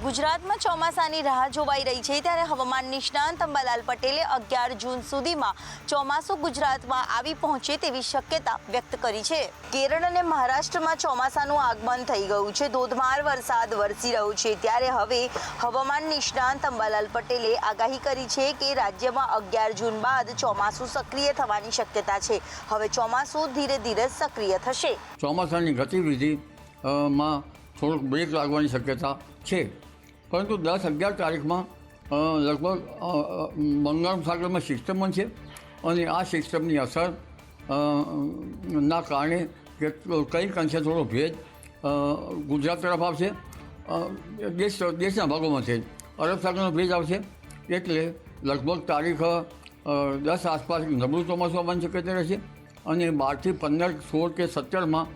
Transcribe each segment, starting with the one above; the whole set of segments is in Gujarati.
ગુજરાતમાં ચોમાસાની રાહ જોવાઈ રહી છે ત્યારે હવામાન નિષ્ણાંત અંબાલાલ પટેલે 11 જૂન સુધીમાં ચોમાસું ગુજરાતમાં આવી પહોંચે તેવી શક્યતા વ્યક્ત કરી છે। કેરળ અને મહારાષ્ટ્રમાં ચોમાસાનું આગમન થઈ ગયું છે। ધોધમાર વરસાદ વરસી રહ્યો છે ત્યારે હવે હવામાન નિષ્ણાંત અંબાલાલ પટેલે આગાહી કરી છે કે રાજ્યમાં 11 જૂન બાદ ચોમાસું સક્રિય થવાની શક્યતા છે। હવે ચોમાસું ધીરે ધીરે સક્રિય થશે। ચોમાસાની ગતિવિધિ માં થોડુંક બ્રેક લાગવાની શક્યતા છે, પરંતુ 10-11 તારીખમાં લગભગ બંગાળ સાગરમાં સિસ્ટમ છે અને આ સિસ્ટમની અસર ના કારણે કંઈક અંશે થોડો ભેજ ગુજરાત તરફ આવશે। દેશના ભાગોમાં છે અરબ સાગરનો ભેજ આવશે, એટલે લગભગ તારીખ 10 આસપાસ નબળું ચોમાસું આવવાની શક્યતા રહેશે અને 12 થી 15, 16 કે 17માં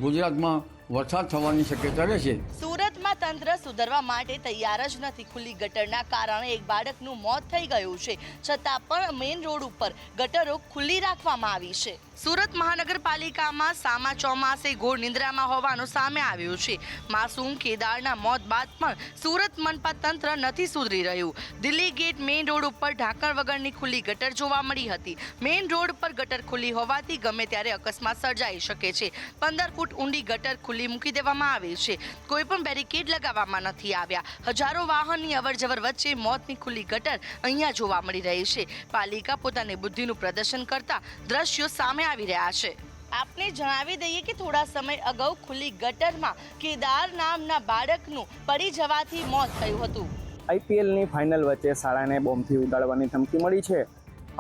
ગુજરાતમાં વરસાદ થવાની શક્યતા રહેશે। સુરતમાં તંત્ર સુધરવા માટે તૈયાર જ નથી। ખુલ્લી ગટરના કારણે એક બાળકનું મોત થઈ ગયું છે, છતાં પણ મેઇન રોડ ઉપર ગટરો ખુલ્લી રાખવામાં આવી છે। સુરત મહાનગરપાલિકામાં સામા ચોમાસે ઘોર નિંદ્રામાં હોવાનું સામે આવ્યું છે। માસૂમ કેદારના મોત બાદ પણ સુરત મનપા તંત્ર નથી સુધરી રહ્યું। દિલ્હી ગેટ મેઇન રોડ ઉપર ઢાંકણ વગરની ખુલ્લી ગટર જોવા મળી હતી। મેઇન રોડ પર ગટર ખુલ્લી હોવાથી ગમે ત્યારે અકસ્માત સર્જાઈ શકે છે। 15 ફૂટ ઊંડી ગટર ખુલ્લી મૂકી દેવામાં આવી છે। કોઈ પણ બેરિકેડ લગાવવામાં નથી આવ્યા। હજારો વાહનની અવરજવર વચ્ચે મોતની ખુલ્લી ગટર અહીંયા જોવા મળી રહી છે। પાલિકા પોતાની બુદ્ધિનું પ્રદર્શન કરતા દ્રશ્યો સામે આવી રહ્યા છે। આપને જણાવી દઈએ કે થોડા સમય અગાઉ ખુલ્લી ગટરમાં કેદાર નામના બાળકનું પડી જવાથી મોત થયું હતું। આઈપીએલની ફાઇનલ વચ્ચે શાળાને બોમ્બથી ઉડાડવાની ધમકી મળી છે।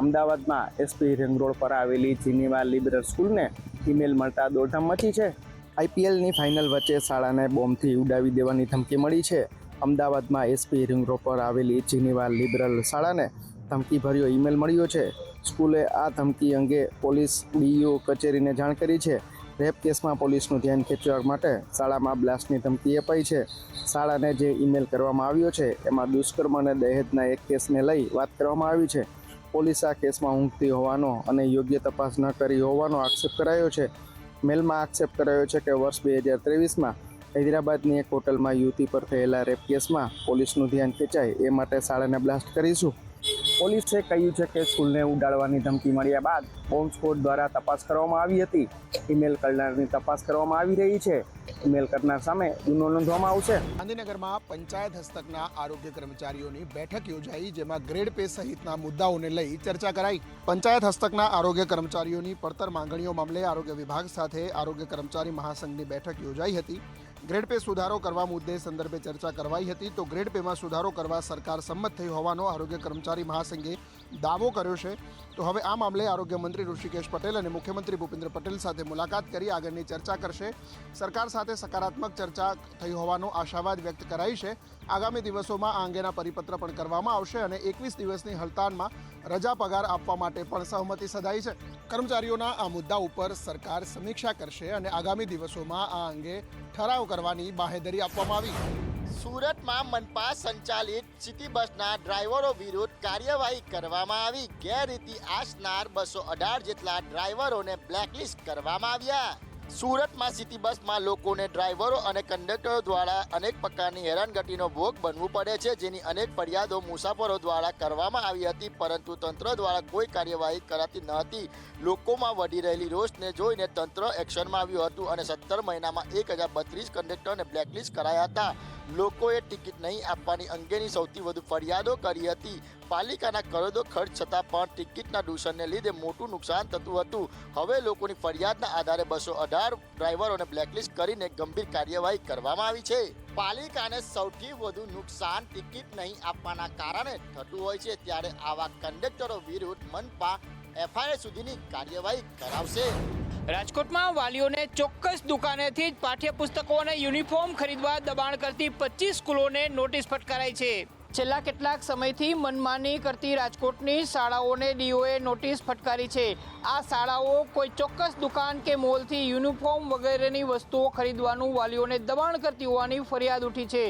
અમદાવાદમાં એસપી રિંગ રોડ પર આવેલી જીનીવા લિબરલ સ્કૂલને ઈમેલ મળતા દોડધામ મચી છે। આઈપીએલની ફાઇનલ વચ્ચે શાળાને બોમ્બથી ઉડાવી દેવાની ધમકી મળી છે। અમદાવાદમાં એસપી રિંગ રોડ પર આવેલી જીનીવા લિબરલ શાળાને ધમકીભર્યો ઈમેલ મળ્યો છે। સ્કૂલે આ ધમકી અંગે પોલીસ ડીઈઓ કચેરીને જાણ કરી છે। રેપ કેસમાં પોલીસનું ધ્યાન ખેંચવા માટે શાળામાં બ્લાસ્ટની ધમકી અપાઈ છે। શાળાને જે ઈમેલ કરવામાં આવ્યો છે એમાં દુષ્કર્મ અને દહેજના એક કેસને લઈ વાત કરવામાં આવી છે। પોલીસ આ કેસમાં ઊંઘતી હોવાનો અને યોગ્ય તપાસ ન કરી હોવાનો આક્ષેપ કરાયો છે। મેલમાં આક્ષેપ કરાયો છે કે વર્ષ 2023માં હૈદરાબાદની એક હોટલમાં યુવતી પર થયેલા રેપ કેસમાં પોલીસનું ધ્યાન ખેંચાય એ માટે શાળાને બ્લાસ્ટ કરીશું। પોલીસે કહ્યું છે કે સ્કૂલને ઉડાડવાની ધમકી મળ્યા બાદ બોમ્બ સ્ક્વોડ દ્વારા તપાસ કરવામાં આવી હતી। ઈમેલ કરનારની તપાસ કરવામાં આવી રહી છે। ઈમેલ કરનાર સામે ગુનો નોંધવામાં આવશે। ગાંધીનગરમાં પંચાયત હસ્તકના આરોગ્ય કર્મચારીઓની બેઠક યોજાઈ, જેમાં ગ્રેડ પે સહિતના મુદ્દાઓને લઈ ચર્ચા કરાઈ। પંચાયત હસ્તકના આરોગ્ય કર્મચારીઓની પડતર માંગણીઓ મામલે આરોગ્ય વિભાગ સાથે આરોગ્ય કર્મચારી મહાસંઘની બેઠક યોજાઈ હતી। ગ્રેડ પે સુધારો કરવા મુદ્દે સંદર્ભે ચર્ચા કરવાઈ હતી, તો ગ્રેડ પેમાં સુધારો કરવા સરકાર સંમત થઈ હોવાનો આરોગ્ય કર્મચારી મહાસંઘે દાવો કર્યો છે। તો હવે આ મામલે આરોગ્ય મંત્રી ઋષિકેશ પટેલ અને મુખ્યમંત્રી ભૂપેન્દ્ર પટેલ સાથે મુલાકાત કરી આગળની ચર્ચા કરશે। સરકાર સાથે સકારાત્મક ચર્ચા થઈ હોવાનો આશાવાદ વ્યક્ત કરાઈ છે। આગામી દિવસોમાં આ અંગેના પરિપત્ર પણ કરવામાં આવશે અને 21 દિવસની હડતાળમાં રજા પગાર આપવા માટે પણ સહમતિ સધાઈ છે। કર્મચારીઓના આ મુદ્દા ઉપર સરકાર સમીક્ષા કરશે અને આગામી દિવસોમાં આ અંગે ઠરાવ કરવાની બાહેધરી આપવામાં આવી। સુરતમાં મનપા સંચાલિત સિટી બસના ડ્રાઈવરો વિરુદ્ધ કાર્યવાહી કરવામાં આવી। ગેરરીતિ આચરનાર 218 જેટલા ડ્રાઈવરોને બ્લેકલિસ્ટ કરવામાં આવ્યા। સુરતમાં સિટી બસમાં લોકોને ડ્રાઈવરો અને કંડક્ટરો દ્વારા અનેક પ્રકારની હેરાનગતિનો ભોગ બનવું પડે છે, જેની અનેક ફરિયાદો મુસાફરો દ્વારા કરવામાં આવી હતી, પરંતુ તંત્ર દ્વારા કોઈ કાર્યવાહી કરાતી ન હતી। લોકોમાં વધી રહેલી રોષને જોઈને તંત્ર એક્શનમાં આવ્યું હતું અને 17 મહિનામાં 1032 કંડક્ટરને બ્લેકલિસ્ટ કરાયા હતા। લોકોએ ટિકિટ નહીં આપવાની અંગેની સૌથી વધુ ફરિયાદો કરી હતી। પાલિકાના કરોડો ખર્ચ છતાં પણ ટિકિટના દૂષણને લીધે મોટું નુકસાન થતું હતું। હવે લોકોની ફરિયાદના આધારે 218 ડ્રાઈવરોને બ્લેકલિસ્ટ કરીને ગંભીર કાર્યવાહી કરવામાં આવી છે। પાલિકાને સૌથી વધુ નુકસાન ટિકિટ નહીં આપવાના કારણે થતું હોય છે, ત્યારે આવા કંડક્ટરો વિરુદ્ધ મનપા એફઆઈઆર સુધીની કાર્યવાહી કરાવશે। રાજકોટમાં વાલીઓને ચોક્કસ દુકાનેથી જ પાઠ્યપુસ્તકો અને યુનિફોર્મ ખરીદવા દબાણ કરતી 25 સ્કૂલોને નોટિસ ફટકારાઈ છે। છેલ્લા કેટલાક સમયથી મનમાની કરતી રાજકોટની શાળાઓને ડીઓએ નોટિસ ફટકારી છે. આ શાળાઓ કોઈ ચોક્કસ દુકાન કે મોલથી યુનિફોર્મ વગેરેની વસ્તુઓ ખરીદવાનું વાલીઓને દબાણ કરતી હોવાની ફરિયાદ ઉઠી છે.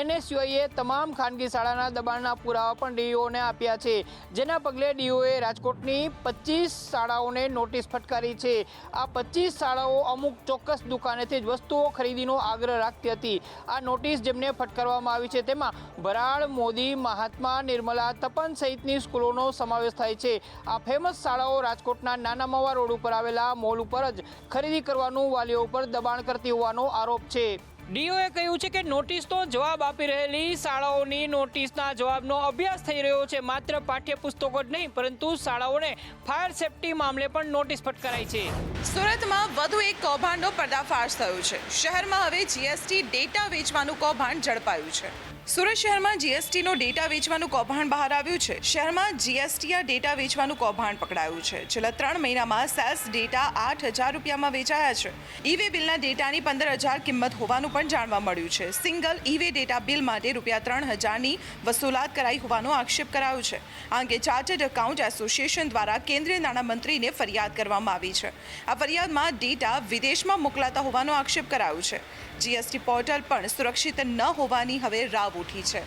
NSUIએ તમામ ખાનગી શાળાના દબાણના પુરાવા પણ ડીઓને આપ્યા છે, જેના પગલે ડીઓએ રાજકોટની 25 શાળાઓને નોટિસ ફટકારી છે. આ 25 શાળાઓ અમુક ચોક્કસ દુકાનેથી જ વસ્તુઓ ખરીદીનો આગ્રહ રાખતી હતી. આ નોટિસ જેમને ફટકારવામાં આવી છે તેમાં બરાડ, મોદી, મહાત્મા, નિર્મલા, તપન સહિતની સ્કૂલોનો સમાવેશ થાય છે. આ ફેમસ શાળાઓ રાજકોટના નાના મવા રોડ ઉપર આવેલા મોલ ઉપર જ ખરીદી કરવાનું વાલીઓ ઉપર દબાણ કરતી હોવાનો આરોપ છે. ડીઓએ કહ્યું છે કે નોટિસનો જવાબ આપી રહેલી શાળાઓની નોટિસના જવાબનો અભ્યાસ થઈ રહ્યો છે. માત્ર પાઠ્યપુસ્તકો જ નહીં પરંતુ શાળાઓને ફાયર સેફટી મામલે પણ નોટિસ ફટકારાઈ છે. સુરતમાં વધુ એક કૌભાંડનો પર્દાફાશ થયો છે. શહેરમાં હવે જીએસટી ડેટા વેચવાનું કૌભાંડ ઝડપાયું છે. સુરત શહેરમાં જીએસટીનો ડેટા વેચવાનું કૌભાંડ બહાર આવ્યું છે. શહેરમાં જીએસટી ડેટા વેચવાનું કૌભાંડ પકડાયું છે. છેલ્લા 3 મહિનામાં સેલ્સ ડેટા 8,000 રૂપિયામાં વેચાયા છે. ઈ-વે બિલના ડેટાની 15,000 કિંમત હોવાનું પણ જાણવા મળ્યું છે. સિંગલ ઈ-વે ડેટા બિલ માટે રૂપિયા 3,000ની વસૂલાત કરાઈ હોવાનો આક્ષેપ કરાયો છે. આ અંગે ચાર્ટર્ડ એકાઉન્ટ એસોસિએશન દ્વારા કેન્દ્રીય નાણામંત્રીને ફરિયાદ કરવામાં આવી છે. આ ફરિયાદમાં ડેટા વિદેશમાં મોકલાતા હોવાનો આક્ષેપ કરાયો છે. જીએસટી પોર્ટલ પણ સુરક્ષિત ન હોવાની હવે રાવ ઉઠી છે.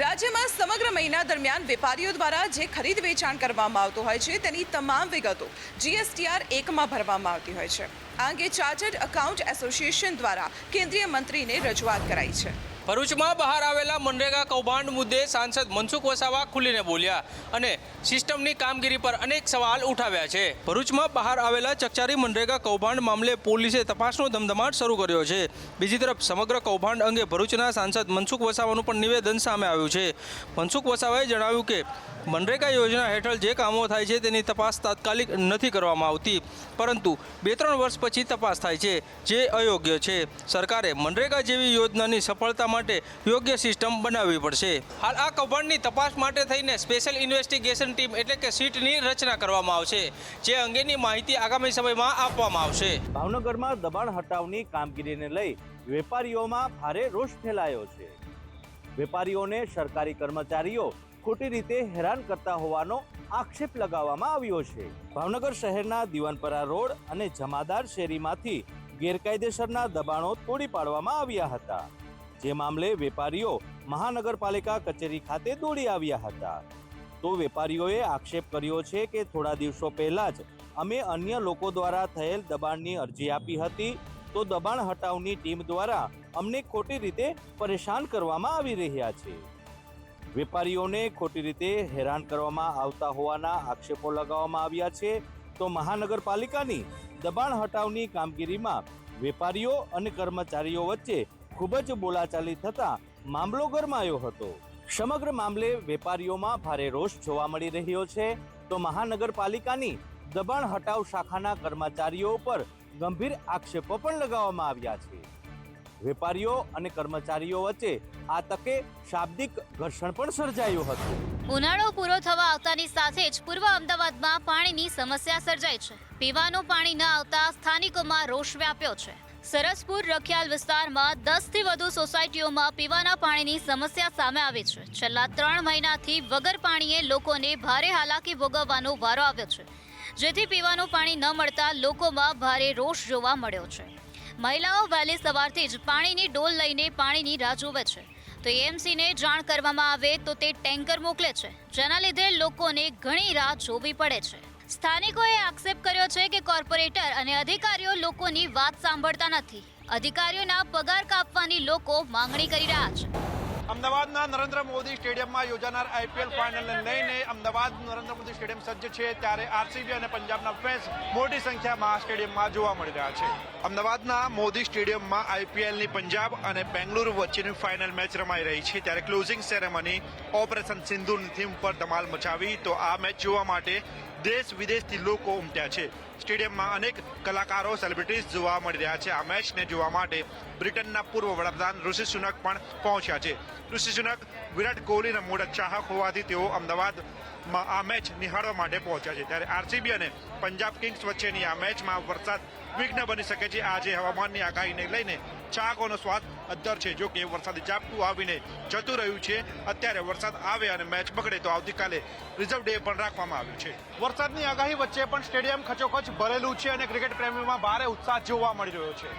રાજ્યમાં સમગ્ર મહિના દરમિયાન વેપારીઓ દ્વારા જે ખરીદ વેચાણ કરવામાં આવતું હોય છે તેની તમામ વિગતો GSTR 1માં ભરવામાં આવતી હોય છે. આ અંગે ચાર્ટર્ડ એકાઉન્ટ એસોસિએશન દ્વારા કેન્દ્રીય મંત્રીને રજૂઆત કરાઈ છે. ભરૂચમાં બહાર આવેલા મનરેગા કૌભાંડ મુદ્દે સાંસદ મનસુખ વસાવા ખુલીને બોલ્યા અને સિસ્ટમની કામગીરી પર અનેક સવાલ ઉઠાવ્યા છે. ભરૂચમાં બહાર આવેલા ચકચારી મનરેગા કૌભાંડ મામલે પોલીસે તપાસનો ધમધમાટ શરૂ કર્યો છે. બીજી તરફ સમગ્ર કૌભાંડ અંગે ભરૂચના સાંસદ મનસુખ વસાવાનું પણ નિવેદન સામે આવ્યું છે. મનસુખ વસાવાએ જણાવ્યું કે મનરેગા યોજના હેઠળ જે કામો થાય છે તેની તપાસ તાત્કાલિક નથી કરવામાં આવતી, પરંતુ 2-3 વર્ષ પછી તપાસ થાય છે, જે અયોગ્ય છે. સરકારે મનરેગા જેવી યોજનાની સફળતા માટે યોગ્ય સિસ્ટમ બનાવવી પડશે. હાલ આ કૌભાંડની તપાસ માટે થઈને સ્પેશિયલ ઇન્વેસ્ટિગેશન ટીમ એટલે કે સીટની રચના કરવામાં આવશે, જે અંગેની માહિતી આગામી સમયમાં આપવામાં આવશે. ભાવનગરમાં દબાણ હટાવની કામગીરીને લઈ વેપારીઓમાં ભારે રોષ ફેલાયો છે. વેપારીઓને સરકારી કર્મચારીઓ ખોટી રીતે હેરાન કરતા હોવાનો આક્ષેપ લગાવવામાં આવ્યો છે. ભાવનગર શહેરના દીવાનપરા રોડ અને જમાદાર શેરીમાંથી ગેરકાયદેસરના દબાણો તોડી પાડવામાં આવ્યા હતા, જે મામલે વેપારીઓ મહાનગરપાલિકા કચેરી ખાતે દોડી આવ્યા હતા. તો વેપારીઓએ આક્ષેપ કર્યો છે કે થોડા દિવસો પહેલા જ અમે અન્ય લોકો દ્વારા થયેલ દબાણની અરજી આપી હતી, તો દબાણ હટાવની ટીમ દ્વારા અમને ખોટી રીતે પરેશાન કરવામાં આવી રહ્યા છે. વેપારીઓને ખોટી રીતે હેરાન કરવામાં આવતા હોવાના આક્ષેપો લગાવવામાં આવ્યા છે. તો મહાનગરપાલિકાની દબાણ હટાવની કામગીરીમાં વેપારીઓ અને કર્મચારીઓ વચ્ચે ખૂબ જ બોલાચાલી થતા મામલો ગરમાયો હતો. સમગ્ર મામલે વેપારીઓમાં ભારે રોષ જોવા મળી રહ્યો છે. તો મહાનગરપાલિકાની દબાણ હટાવ શાખાના કર્મચારીઓ પર ગંભીર આક્ષેપો પણ લગાવવામાં આવ્યા છે. વેપારીઓ અને કર્મચારીઓ વચ્ચે આ તકે શાબ્દિક ઘર્ષણ પણ સર્જાયું હતું. ઉનાળો પૂરો થવા આવતાની સાથે જ પૂર્વ અમદાવાદમાં પાણીની સમસ્યા સર્જાઈ છે. પીવાનું પાણી ન આવતા સ્થાનિકોમાં રોષ વ્યાપ્યો છે. સરસપુર રખિયાલ વિસ્તારમાં 10થી વધુ સોસાયટીઓમાં પીવાના પાણીની સમસ્યા સામે આવી છે. છેલ્લા 3 મહિનાથી વગર પાણીએ લોકોને ભારે હાલાકી ભોગવવાનો વારો આવ્યો છે, જેથી પીવાનું પાણી ન મળતા લોકોમાં ભારે રોષ જોવા મળ્યો છે. મહિલાઓ વહેલી સવારથી જ પાણીની ડોલ લઈને પાણીની રાહ જુએ છે. તો એએમસીને જાણ કરવામાં આવે તો તે ટેન્કર મોકલે છે, જેના લીધે લોકોને ઘણી રાહ જોવી પડે છે. સ્થાનિકોએ આક્ષેપ કર્યો છે કે કોર્પોરેટર અને અધિકારીઓ લોકોની વાત સાંભળતા નથી. અધિકારીઓના પગાર કાપવાની લોકો માંગણી કરી રહ્યા છે. અમદાવાદના નરેન્દ્ર મોદી સ્ટેડિયમમાં યોજાનાર આઈપીએલ ફાઇનલને લઈને અમદાવાદ નરેન્દ્ર મોદી સ્ટેડિયમ સજ્જ છે, ત્યારે આરસીબી અને પંજાબના ફેન્સ મોટી સંખ્યામાં સ્ટેડિયમમાં જોવા મળી રહ્યા છે. અમદાવાદના મોદી સ્ટેડિયમમાં આઈપીએલની પંજાબ અને બેંગલુરુ વચ્ચેની ફાઇનલ મેચ રમાઈ રહી છે, ત્યારે ક્લોઝિંગ સેરેમની ઓપરેશન સિંધુની થીમ પર ધમાલ મચાવી. તો આ મેચ જોવા માટે દેશ વિદેશથી લોકો ઉમટ્યા છે. સ્ટેડિયમમાં અનેક કલાકારો, સેલિબ્રિટીઝ જોવા મળી રહ્યા છે. આ મેચને જોવા માટે બ્રિટનના પૂર્વ વડાપ્રધાન ઋષિ સુનક પણ પહોંચ્યા છે. ઋષિ સુનક વિરાટ કોહલીના મોટા ચાહક હોવાથી તેઓ અમદાવાદમાં આ મેચ નિહાળવા માટે પહોંચ્યા છે. ત્યારે આરસીબી અને પંજાબ કિંગ્સ વચ્ચેની આ મેચમાં વરસાદ વિઘ્ન બની શકે છે. આજે હવામાનની આગાહીને લઈને ચાહકોનો સ્વાદ અદ્ધર છે. જો કે વરસાદી ઝાપટું આવીને જતું રહ્યું છે. અત્યારે વરસાદ આવે અને મેચ બગડે તો આવતીકાલે રિઝર્વ ડે પણ રાખવામાં આવ્યું છે. વરસાદની આગાહી વચ્ચે પણ સ્ટેડિયમ ખચોખચ ભરેલું છે અને ક્રિકેટ પ્રેમીઓમાં ભારે ઉત્સાહ જોવા મળી રહ્યો છે.